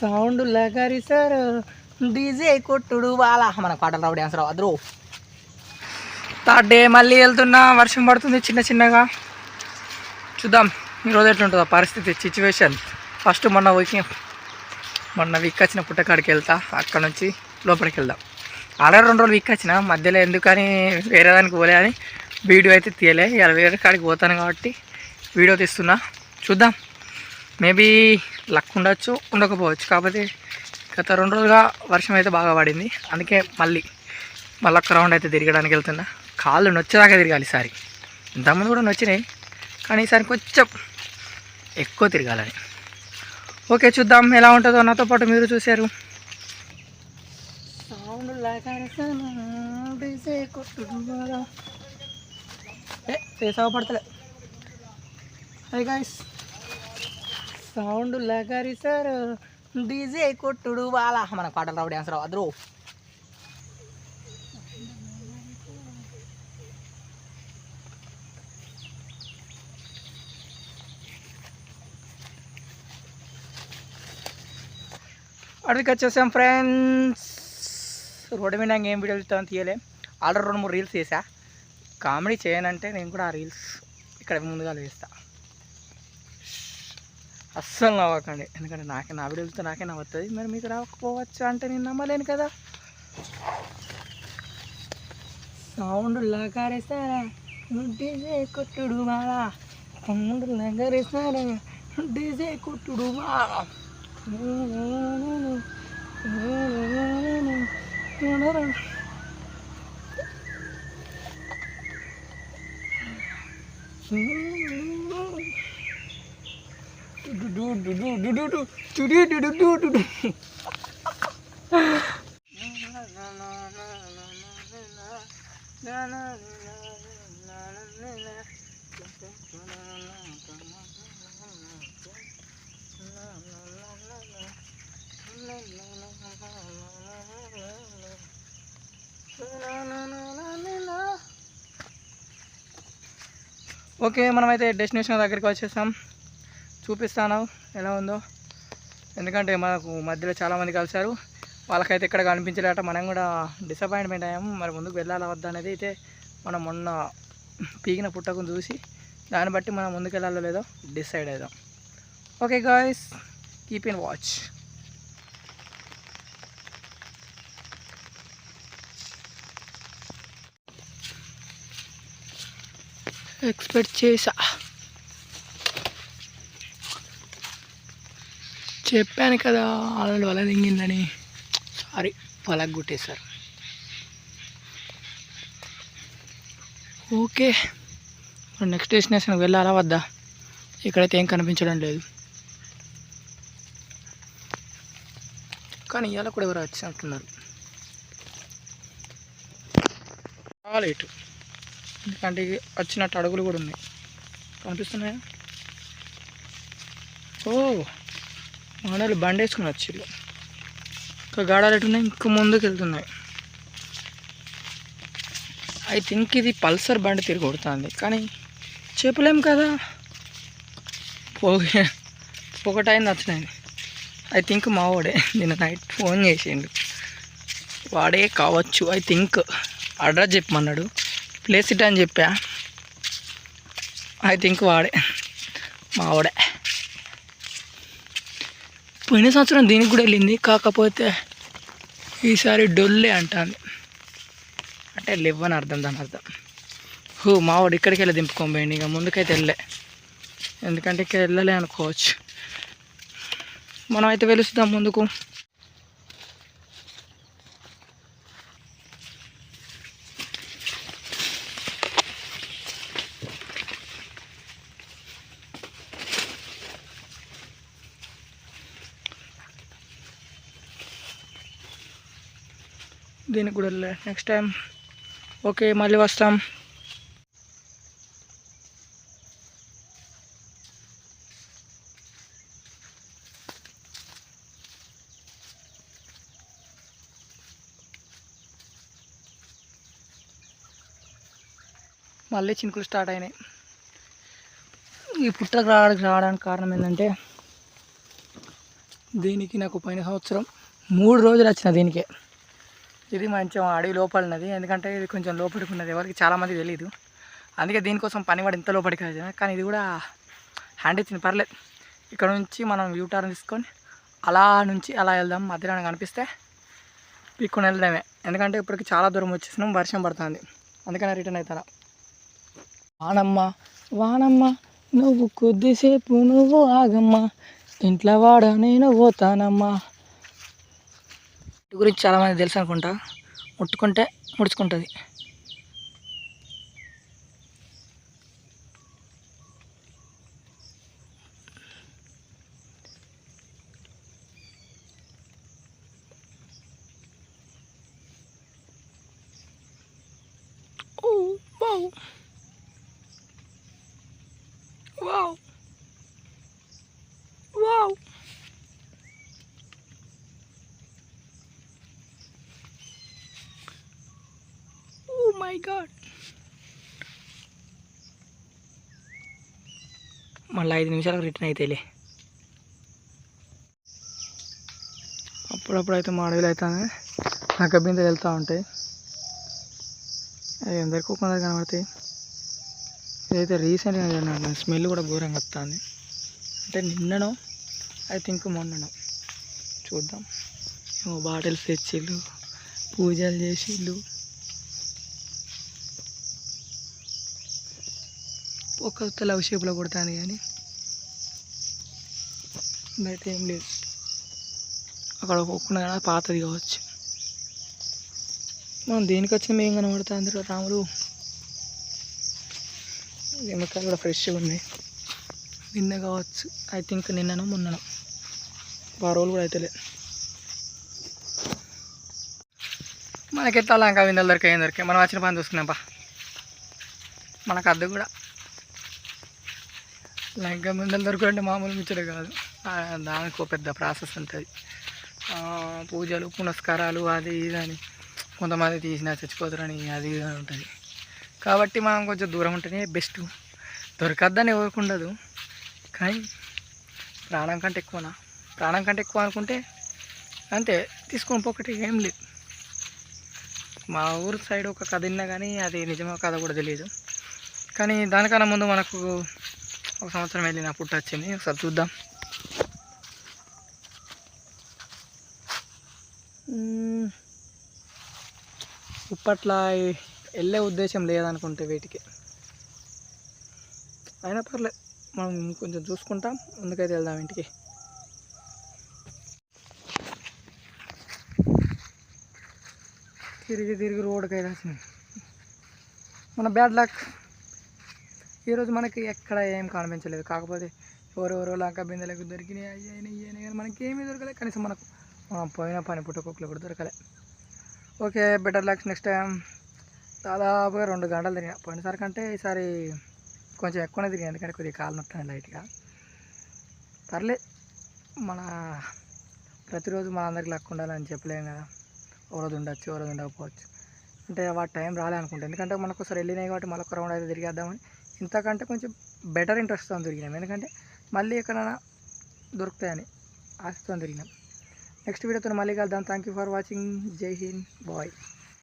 Sound లగారి sir DJ కొట్టుడు వాళ్ళ మన పాటలు రావు డ్యాన్స్ రావు అదరు. థర్డ్ డే మళ్ళీ వెళ్తున్నా, వర్షం పడుతుంది చిన్న చిన్నగా. చూద్దాం ఈరోజు ఎట్లుంటుందో పరిస్థితి సిచ్యువేషన్. ఫస్ట్ మొన్న వీక్ వచ్చిన పుట్టకాడికి వెళ్తా, అక్కడ నుంచి లోపలికి వెళ్దాం. ఆల్రెడీ 2 రోజులు వీక్ వచ్చిన, మధ్యలో ఎందుకని వేరే దానికి పోలే అని వీడియో అయితే తీయలే. ఇలా వేరే కాడికి పోతాను కాబట్టి వీడియో తీస్తున్నా. చూద్దాం, మేబీ లక్ ఉండొచ్చు ఉండకపోవచ్చు. కాకపోతే గత 2 రోజులుగా వర్షం అయితే బాగా పడింది, అందుకే మళ్ళీ ఒక రౌండ్ అయితే తిరగడానికి వెళ్తున్నా. కాళ్ళు నొచ్చేదాకా తిరగాలి ఈసారి. ఇంతకుముందు కూడా నొచ్చినాయి, కానీ ఈసారి కొంచెం ఎక్కువ తిరగాలని. ఓకే, చూద్దాం ఎలా ఉంటుందో. నాతో పాటు మీరు చూశారు. సౌండ్ పడతలే. హై గాయ్స్, సౌండ్ లగారి సార్ డీజే కొట్టుడు వాళ్ళ మన పాటలు రావు డ్యాన్స్ రావు అదరు. అడవికి వచ్చేసాం ఫ్రెండ్స్. రోడ్డు మీద ఏం వీడియోలు ఇస్తామని తీయలే. ఆల్రెడీ 2-3 రీల్స్ చేసా. కామెడీ చేయనంటే నేను కూడా ఆ రీల్స్ ఇక్కడ ముందుగా వేస్తా. అస్సలు నవ్వకండి, ఎందుకంటే నా వీడియోలతో నాకే నవ్వుతుంది. మరి మీకు రాకపోవచ్చు అంటే నేను నమ్మలేను కదా. సౌండ్ లగారేస్తారా డీజే కొట్టుడు మాలా, సౌండ్ లగారేస్తారా డీజే కొట్టుడు మాలా. ఓకే, మనమైతే డెస్టినేషన్ దగ్గరికి వచ్చేసాం. చూపిస్తాను ఎలా ఉందో. ఎందుకంటే మనకు మధ్యలో చాలామంది కలిశారు, వాళ్ళకైతే ఇక్కడ కనిపించలేట. మనం కూడా డిసప్పాయింట్మెంట్ అయ్యాము. మరి ముందుకు వెళ్ళాలా వద్దా అనేది అయితే మనం మొన్న పీకిన పుట్టకుని చూసి దాన్ని బట్టి మనం ముందుకు వెళ్ళాలో లేదో డిసైడ్ అవుదాం. Okay guys, keep in watch. Expect చేసా, చెప్పాను కదా ఆల్రెడీ వల దింగిందని. సారీ, వలకు గుట్టేశారు. ఓకే, నెక్స్ట్ డెస్టినేషన్కి వెళ్ళాలా వద్దా? ఇక్కడైతే ఏం కనిపించడం లేదు, కానీ ఇవాళ కూడా ఎవరు వచ్చినట్టున్నారు. చాలా ఇటు, ఎందుకంటే వచ్చినట్టు అడుగులు కూడా ఉన్నాయి, కనిపిస్తున్నాయా? ఓ, మనలు బండి వేసుకుని వచ్చిళ్ళు. ఇంకా గాడాలు ఎట్టున్నాయి, ఇంకా ముందుకు వెళ్తున్నాయి. ఐ థింక్ ఇది పల్సర్ బండి తిరిగి కొడుతుంది, కానీ చెప్పలేం కదా. ఒకటైంది వచ్చినాయి. ఐ థింక్ మా వాడే నిన్న నైట్ ఫోన్ చేసిండు, వాడే కావచ్చు. ఐ థింక్ అడ్రస్ చెప్పమన్నాడు, ప్లేస్ ఇట్ అని చెప్పా. ఐ థింక్ వాడే, మా వాడే. పోయిన సంవత్సరం దీనికి కూడా వెళ్ళింది, కాకపోతే ఈసారి డొల్లే అంటాను. అంటే లేవని అర్థం, దాని అర్థం. మావాడు ఇక్కడికి వెళ్ళి దింపుకోబోయింది, ఇక ముందుకైతే వెళ్ళే. ఎందుకంటే ఇక్కడ వెళ్ళలే అనుకోవచ్చు. మనం అయితే వెలుస్తాం ముందుకు. దీనికి కూడా వెళ్ళే నెక్స్ట్ టైం. ఓకే, మళ్ళీ వస్తాం. మళ్ళీ చినుకులు స్టార్ట్ అయినాయి. ఈ పుట్టకు రావడానికి కారణం ఏంటంటే దీనికి నాకు పోయిన సంవత్సరం 3 రోజులు వచ్చిన దీనికే. ఇది మంచి అడవి లోపలినది, ఎందుకంటే ఇది కొంచెం లోపలికి ఉన్నది, ఎవరికి చాలామంది తెలియదు. అందుకే దీనికోసం పని వాడు ఇంత లోపలికి వచ్చిన. కానీ ఇది కూడా హ్యాండ్ ఇచ్చింది, పర్లేదు. ఇక్కడ నుంచి మనం యూటర్న్ తీసుకొని అలా నుంచి అలా వెళ్దాం, మధ్యలో కనిపిస్తే పీక్కొని వెళ్దామే. ఎందుకంటే ఇప్పటికి చాలా దూరం వచ్చేసినాం, వర్షం పడుతుంది, అందుకని రిటర్న్ అవుతారా. వానమ్మ వానమ్మ నువ్వు కొద్దిసేపు నువ్వు ఆగమ్మా, ఇంట్లో వాడ నేను పోతానమ్మా. గురించి చాలామంది తెలుసు అనుకుంటా, ముట్టుకుంటే ముడుచుకుంటుంది. Wow. Wow. Wow. Oh my god. మళ్ళీ 5 నిమిషాలకు రిటర్న్ అయితేలే. అప్పుడప్పుడు అయితే మా అడవిలో అవుతాయి, నక్క బిందెలు వెళ్తూ ఉంటాయి, అవి ఎందరికో కొందరు కనబడతాయి. ఇదైతే రీసెంట్గా స్మెల్ కూడా ఘోరంగా వస్తుంది. అంటే నిన్ననో ఐ థింక్ మొన్ననో చూద్దాం. ఏమో బాటిల్స్ తెచ్చిళ్ళు, పూజలు చేసిళ్ళు, ఒక్క లవ్ షేప్లో కొడుతుంది, కానీ అయితే ఏం లేదు. అక్కడ ఒప్పుకున్నా కానీ పాతది కావచ్చు. మనం దేనికి వచ్చినా ఏం కనబడుతుంది అందులో రాములు. నిమ్మకాయలు కూడా ఫ్రెష్గా ఉన్నాయి, నిన్న కావచ్చు, ఐ థింక్ నిన్ననో మొన్ననో, 10 రోజులు కూడా అయితే లేదు. మనకి ఎట్లా లంకా విందలు దొరికాయి, ఏం దొరికాయి, మనం వచ్చిన పని చూసుకున్నాంపా. మనకు అద్దె కూడా లంకా విందలు దొరకంటే మామూలు ముచ్చట కాదు, దానికి పెద్ద ప్రాసెస్ ఉంటుంది. పూజలు పునస్కారాలు అది ఇది అని, కొంతమంది తీసినా చచ్చిపోతారని అది ఇది అని ఉంటుంది. కాబట్టి మనం కొంచెం దూరం ఉంటేనే బెస్ట్. దొరకద్దని ఎవరికి ఉండదు, కానీ ప్రాణం కంటే ఎక్కువనా, ప్రాణం కంటే ఎక్కువ అనుకుంటే అంతే, తీసుకొని పోకటి ఏం లేదు. మా ఊరు సైడ్ ఒక కథ విన్నా, కానీ అది నిజమో కథ కూడా తెలియదు. కానీ దానికన్నా ముందు మనకు 1 సంవత్సరం వెళ్ళిన పుట్ట వచ్చింది, ఒకసారి చూద్దాం. ఇప్పట్లో వెళ్ళే ఉద్దేశం లేదనుకుంటే వీటికి, అయినా పర్లేదు, మనం కొంచెం చూసుకుంటాం, ముందుకైతే వెళ్దాం ఇంటికి. తిరిగి తిరిగి రోడ్డుకి అయితే వచ్చింది. మన బ్యాడ్ లక్ ఈరోజు మనకి ఎక్కడ ఏం కనిపించలేదు. కాకపోతే ఎవరెవరో లంకా బిందెలకు దొరికినాయి, అయ్యాయి కానీ మనకి ఏమీ దొరకలేదు. కనీసం మనకు పోయిన పని పుట్టకొక్కలు కూడా దొరకలే. Okay, better luck next time. దాదాపుగా 2 గంటలు తిరిగా, పోయినసారి కంటే ఈసారి కొంచెం ఎక్కువనే తిరిగా, ఎందుకంటే కొద్దిగా కాలు నొస్తాను లైట్గా. పర్లేదు, మన ప్రతిరోజు మన అందరికి లక్ ఉండాలని చెప్పలేం కదా, ఓ రోజు ఉండొచ్చు, ఓ రోజు ఉండకపోవచ్చు. అంటే వాటి టైం రాలే అనుకుంటా, ఎందుకంటే మనకు ఒకసారి వెళ్ళినాయి కాబట్టి మళ్ళీ ఒక రౌండ్ అయితే తిరిగేద్దామని, ఇంతకంటే కొంచెం బెటర్ ఇంట్రెస్ట్తో తిరిగినాం, ఎందుకంటే మళ్ళీ ఎక్కడైనా దొరుకుతాయని ఆశతో తిరిగినాం. నెక్స్ట్ వీడియోతో మళ్ళీ కలుద్దాం. Thank you for watching. జై హింద్ బాయ్.